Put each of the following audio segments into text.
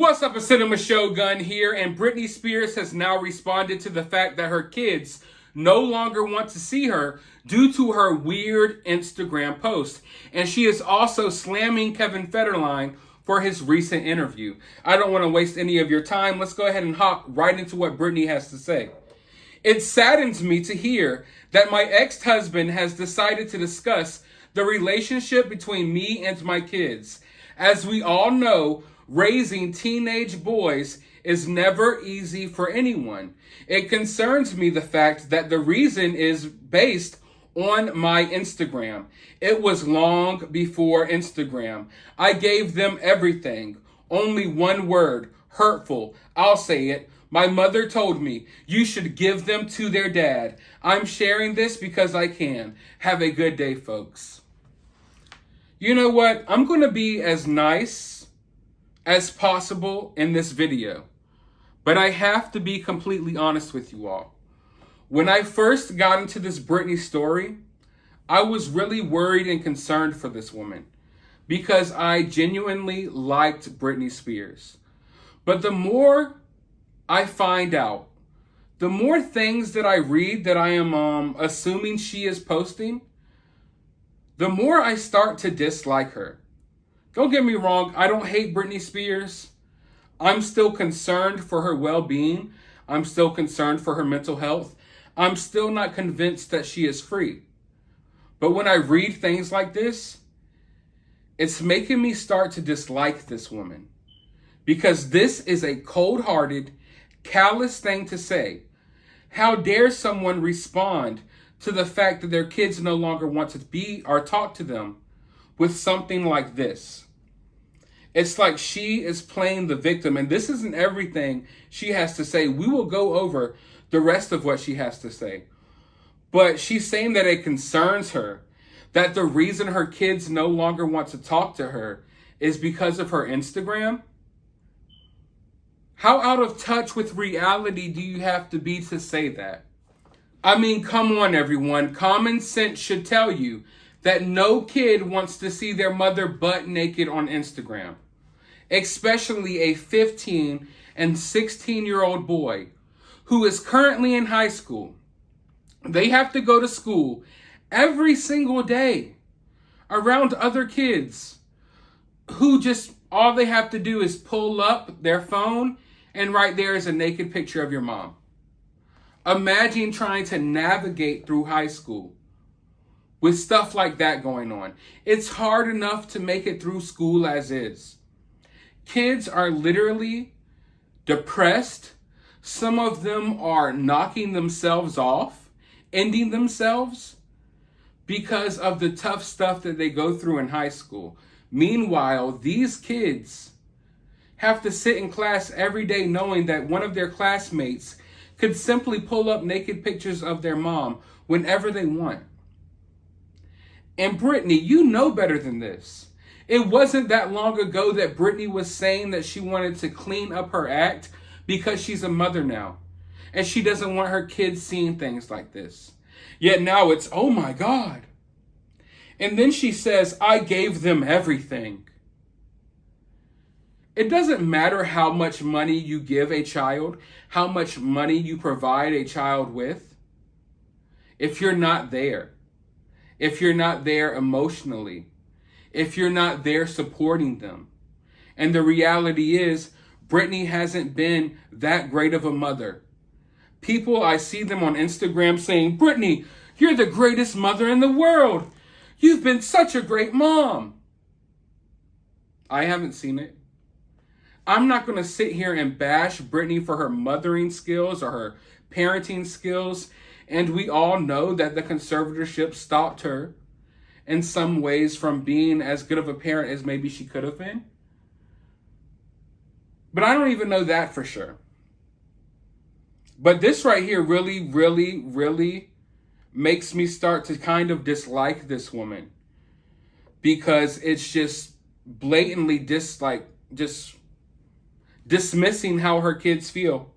What's up, a Cinema Shogun here, and Britney Spears has now responded to the fact that her kids no longer want to see her due to her weird Instagram post. And she is also slamming Kevin Federline for his recent interview. I don't want to waste any of your time. Let's go ahead and hop right into what Britney has to say. It saddens me to hear that my ex-husband has decided to discuss the relationship between me and my kids. As we all know, raising teenage boys is never easy for anyone. It concerns me the fact that the reason is based on my Instagram. It was long before Instagram. I gave them everything. Only one word, hurtful. I'll say it. My mother told me, you should give them to their dad. I'm sharing this because I can. Have a good day, folks. You know what? I'm going to be as nice as possible in this video, but I have to be completely honest with you all. When I first got into this Britney story, I was really worried and concerned for this woman because I genuinely liked Britney Spears. But the more I find out, the more things that I read that I am assuming she is posting, the more I start to dislike her. Don't get me wrong, I don't hate Britney Spears. I'm still concerned for her well-being. I'm still concerned for her mental health. I'm still not convinced that she is free. But when I read things like this, it's making me start to dislike this woman. Because this is a cold-hearted, callous thing to say. How dare someone respond to the fact that their kids no longer want to be or talk to them with something like this? It's like she is playing the victim, and this isn't everything she has to say. We will go over the rest of what she has to say. But she's saying that it concerns her, that the reason her kids no longer want to talk to her is because of her Instagram. How out of touch with reality do you have to be to say that? I mean, come on, everyone. Common sense should tell you that no kid wants to see their mother butt naked on Instagram, especially a 15 and 16-year-old boy who is currently in high school. They have to go to school every single day around other kids who just, all they have to do is pull up their phone and right there is a naked picture of your mom. Imagine trying to navigate through high school with stuff like that going on. It's hard enough to make it through school as is. Kids are literally depressed. Some of them are knocking themselves off, ending themselves because of the tough stuff that they go through in high school. Meanwhile, these kids have to sit in class every day knowing that one of their classmates could simply pull up naked pictures of their mom whenever they want. And Britney, you know better than this. It wasn't that long ago that Britney was saying that she wanted to clean up her act because she's a mother now. And she doesn't want her kids seeing things like this. Yet now it's, oh my God. And then she says, I gave them everything. It doesn't matter how much money you give a child, how much money you provide a child with, if you're not there. If you're not there emotionally, if you're not there supporting them. And the reality is, Britney hasn't been that great of a mother. People, I see them on Instagram saying, Britney, you're the greatest mother in the world. You've been such a great mom. I haven't seen it. I'm not going to sit here and bash Britney for her mothering skills or her parenting skills. And we all know that the conservatorship stopped her in some ways from being as good of a parent as maybe she could have been. But I don't even know that for sure. But this right here really, really, really makes me start to kind of dislike this woman. Because it's just blatantly just dismissing how her kids feel.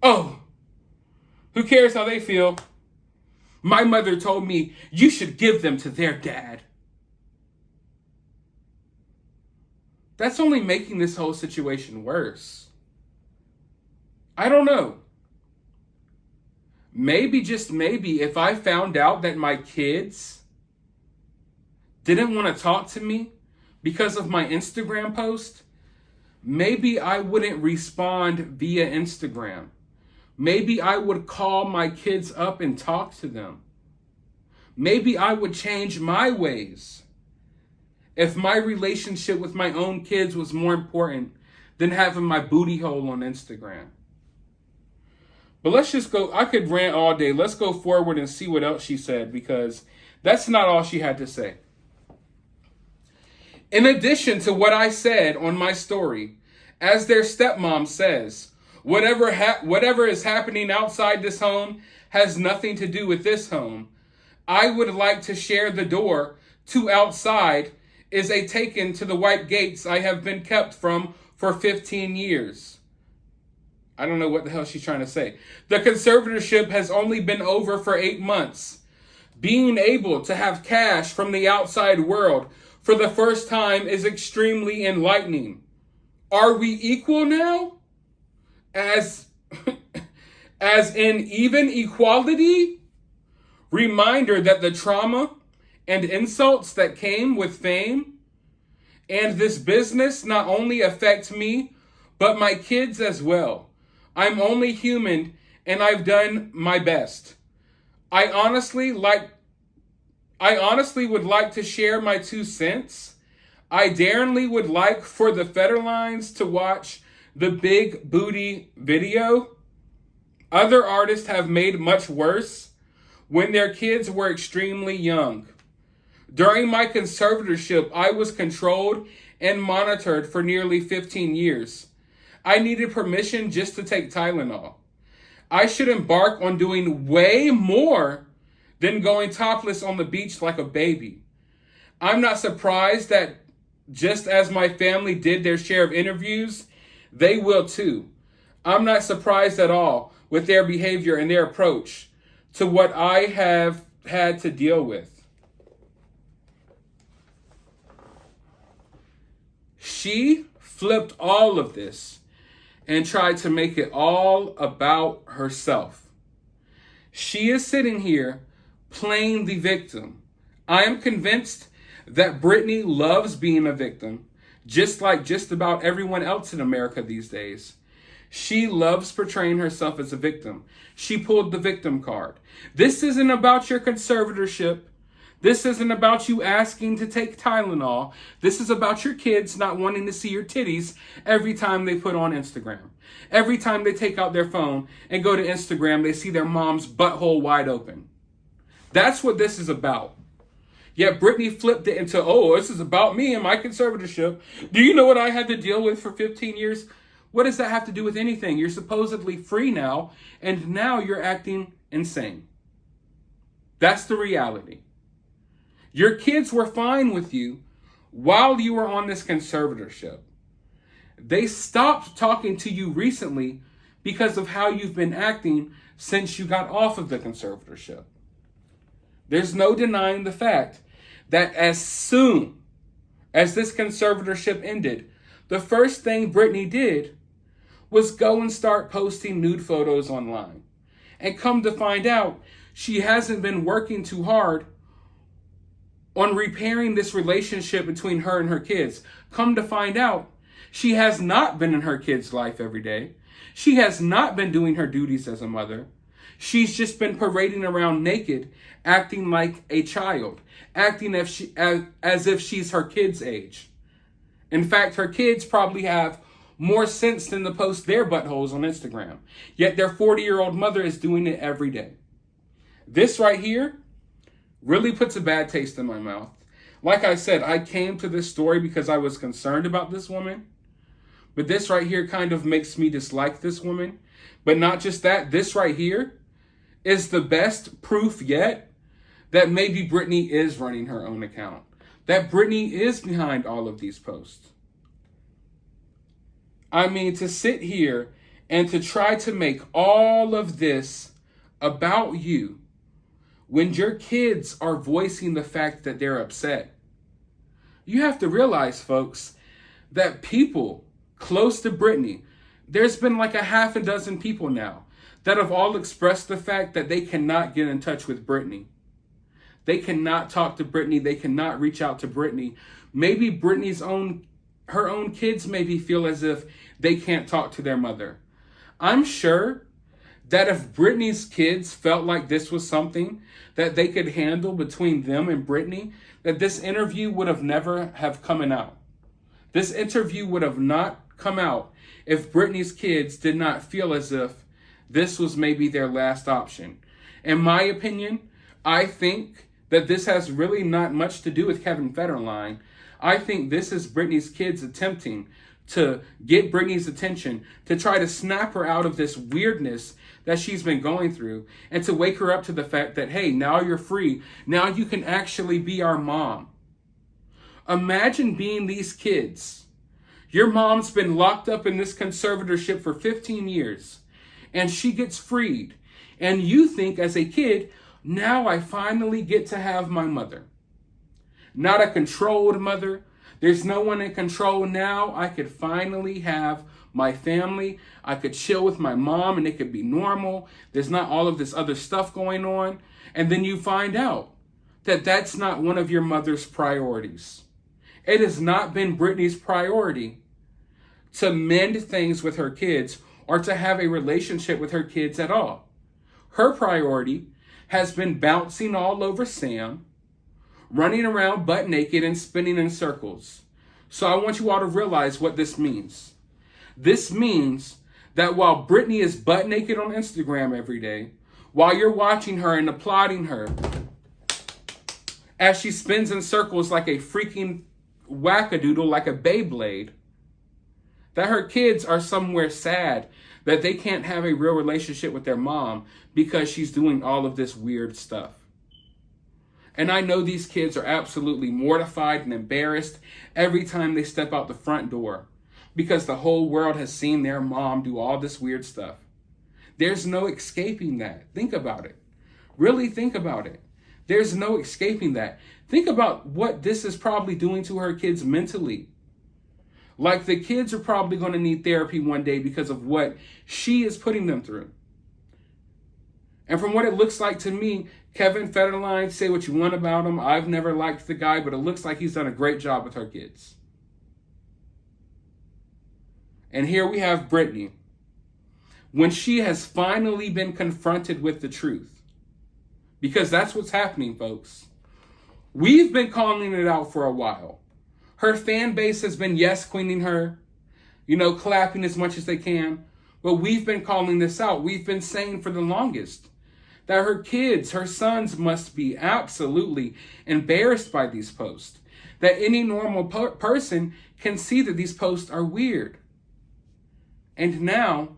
Oh, who cares how they feel? My mother told me you should give them to their dad. that's only making this whole situation worse. I don't know. Maybe, just maybe, if I found out that my kids didn't want to talk to me because of my Instagram post, maybe I wouldn't respond via Instagram. Maybe I would call my kids up and talk to them. Maybe I would change my ways if my relationship with my own kids was more important than having my booty hole on Instagram. But let's just go. I could rant all day. Let's go forward and see what else she said, because that's not all she had to say. In addition to what I said on my story, as their stepmom says, whatever is happening outside this home has nothing to do with this home. I would like to share the door to outside is a taken to the white gates I have been kept from for 15 years. I don't know what the hell she's trying to say. The conservatorship has only been over for 8 months. Being able to have cash from the outside world for the first time is extremely enlightening. Are we equal now? As in even equality? Reminder that the trauma and insults that came with fame and this business not only affect me, but my kids as well. I'm only human and I've done my best. I honestly would like to share my 2 cents. I daringly would like for the Federlines to watch the big booty video. Other artists have made much worse when their kids were extremely young. During my conservatorship, I was controlled and monitored for nearly 15 years. I needed permission just to take Tylenol. I should embark on doing way more than going topless on the beach like a baby. I'm not surprised that just as my family did their share of interviews, they will too. I'm not surprised at all with their behavior and their approach to what I have had to deal with. She flipped all of this and tried to make it all about herself. She is sitting here playing the victim. I am convinced that Britney loves being a victim, just like just about everyone else in America these days. She loves portraying herself as a victim. She pulled the victim card. This isn't about your conservatorship. This isn't about you asking to take Tylenol. This is about your kids not wanting to see your titties every time they put on Instagram. Every time they take out their phone and go to Instagram, they see their mom's butthole wide open. That's what this is about. Yet Britney flipped it into, oh, this is about me and my conservatorship. Do you know what I had to deal with for 15 years? What does that have to do with anything? You're supposedly free now, and now you're acting insane. That's the reality. Your kids were fine with you while you were on this conservatorship. They stopped talking to you recently because of how you've been acting since you got off of the conservatorship. There's no denying the fact that as soon as this conservatorship ended, the first thing Britney did was go and start posting nude photos online. And come to find out, she hasn't been working too hard on repairing this relationship between her and her kids. Come to find out, she has not been in her kids' life every day. She has not been doing her duties as a mother. She's just been parading around naked, acting like a child, acting as if she's her kid's age. In fact, her kids probably have more sense than to post their buttholes on Instagram. Yet their 40-year-old mother is doing it every day. This right here really puts a bad taste in my mouth. Like I said, I came to this story because I was concerned about this woman. But this right here kind of makes me dislike this woman. But not just that, this right here is the best proof yet that maybe Britney is running her own account. That Britney is behind all of these posts. I mean, to sit here and to try to make all of this about you when your kids are voicing the fact that they're upset. You have to realize, folks, that people close to Britney, there's been like a half a dozen people now that have all expressed the fact that they cannot get in touch with Britney. They cannot talk to Britney. They cannot reach out to Britney. Maybe her own kids maybe feel as if they can't talk to their mother. I'm sure that if Britney's kids felt like this was something that they could handle between them and Britney, that this interview would have never have come out. This interview would have not come out if Britney's kids did not feel as if this was maybe their last option. In my opinion, I think that this has really not much to do with Kevin Federline. I think this is Britney's kids attempting to get Britney's attention, to try to snap her out of this weirdness that she's been going through, and to wake her up to the fact that, hey, now you're free. Now you can actually be our mom. Imagine being these kids. Your mom's been locked up in this conservatorship for 15 years, and she gets freed. And you think as a kid, now I finally get to have my mother. Not a controlled mother. There's no one in control now. I could finally have my family. I could chill with my mom and it could be normal. There's not all of this other stuff going on. And then you find out that that's not one of your mother's priorities. It has not been Britney's priority to mend things with her kids or to have a relationship with her kids at all. Her priority has been bouncing all over Sam, running around butt naked and spinning in circles. So I want you all to realize what this means. This means that while Britney is butt naked on Instagram every day, while you're watching her and applauding her as she spins in circles like a freaking wackadoodle, like a Beyblade, that her kids are somewhere sad that they can't have a real relationship with their mom because she's doing all of this weird stuff. And I know these kids are absolutely mortified and embarrassed every time they step out the front door because the whole world has seen their mom do all this weird stuff. There's no escaping that. Think about it. Really think about it. There's no escaping that. Think about what this is probably doing to her kids mentally. Like, the kids are probably going to need therapy one day because of what she is putting them through. And from what it looks like to me, Kevin Federline, say what you want about him. I've never liked the guy, but it looks like he's done a great job with her kids. And here we have Britney, when she has finally been confronted with the truth. Because that's what's happening, folks. We've been calling it out for a while. Her fan base has been yes-queening her, clapping as much as they can. But we've been calling this out. We've been saying for the longest that her kids, her sons, must be absolutely embarrassed by these posts. That any normal person can see that these posts are weird. And now,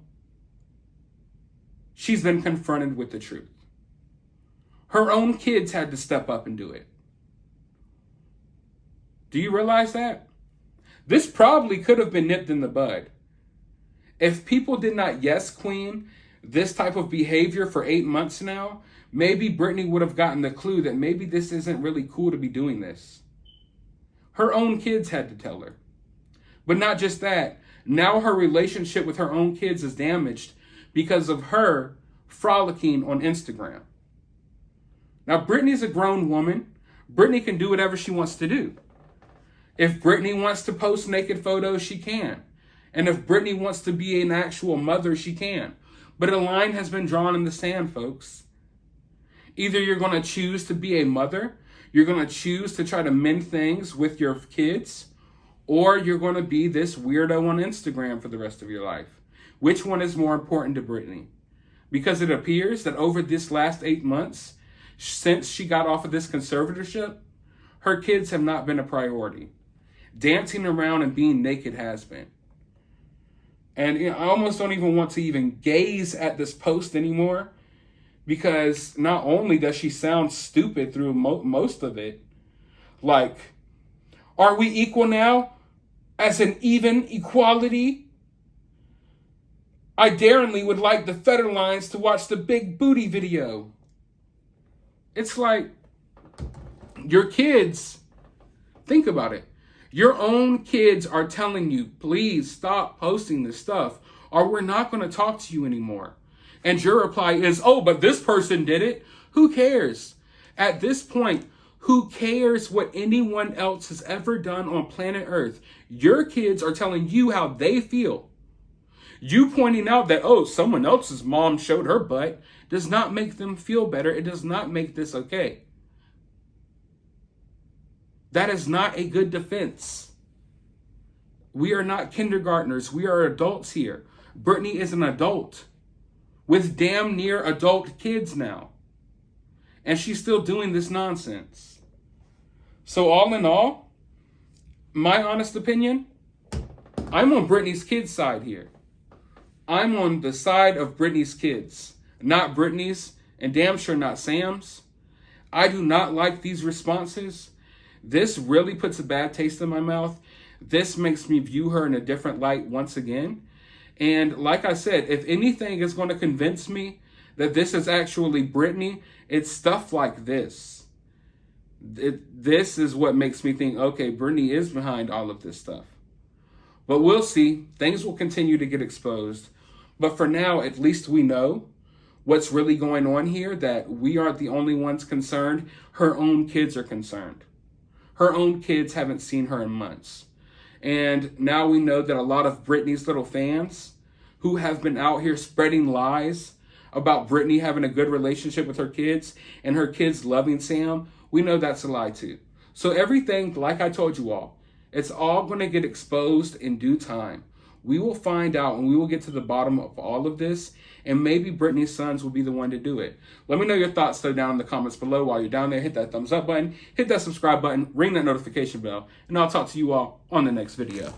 she's been confronted with the truth. Her own kids had to step up and do it. Do you realize that? This probably could have been nipped in the bud. If people did not yes queen this type of behavior for 8 months now, maybe Britney would have gotten the clue that maybe this isn't really cool to be doing this. Her own kids had to tell her. But not just that. Now her relationship with her own kids is damaged because of her frolicking on Instagram. Now, Britney's a grown woman. Britney can do whatever she wants to do. If Britney wants to post naked photos, she can. And if Britney wants to be an actual mother, she can. But a line has been drawn in the sand, folks. Either you're going to choose to be a mother, you're going to choose to try to mend things with your kids, or you're going to be this weirdo on Instagram for the rest of your life. Which one is more important to Britney? Because it appears that over this last 8 months, since she got off of this conservatorship, her kids have not been a priority. Dancing around and being naked has been. And I almost don't even want to even gaze at this post anymore, because not only does she sound stupid through most of it, like, are we equal now? As an even equality? I daringly would like the Federlines to watch the big booty video. It's like, your kids, think about it. Your own kids are telling you, please stop posting this stuff or we're not going to talk to you anymore. And your reply is, oh, but this person did it. Who cares? At this point, who cares what anyone else has ever done on planet Earth? Your kids are telling you how they feel. You pointing out that, oh, someone else's mom showed her butt does not make them feel better. It does not make this okay. That is not a good defense. We are not kindergartners. We are adults here. Britney is an adult with damn near adult kids now. And she's still doing this nonsense. So all in all, my honest opinion, I'm on Britney's kids' side here. I'm on the side of Britney's kids, not Britney's, and damn sure not Sam's. I do not like these responses. This really puts a bad taste in my mouth. This makes me view her in a different light once again. And like I said, if anything is going to convince me that this is actually Britney, it's stuff like this. This is what makes me think, okay, Britney is behind all of this stuff. But we'll see. Things will continue to get exposed. But for now, at least we know what's really going on here, that we aren't the only ones concerned. Her own kids are concerned. Her own kids haven't seen her in months. And now we know that a lot of Britney's little fans who have been out here spreading lies about Britney having a good relationship with her kids and her kids loving Sam, we know that's a lie too. So everything, like I told you all, it's all going to get exposed in due time. We will find out and we will get to the bottom of all of this, and maybe Britney's sons will be the one to do it. Let me know your thoughts though down in the comments below. While you're down there, hit that thumbs up button, hit that subscribe button, ring that notification bell, and I'll talk to you all on the next video.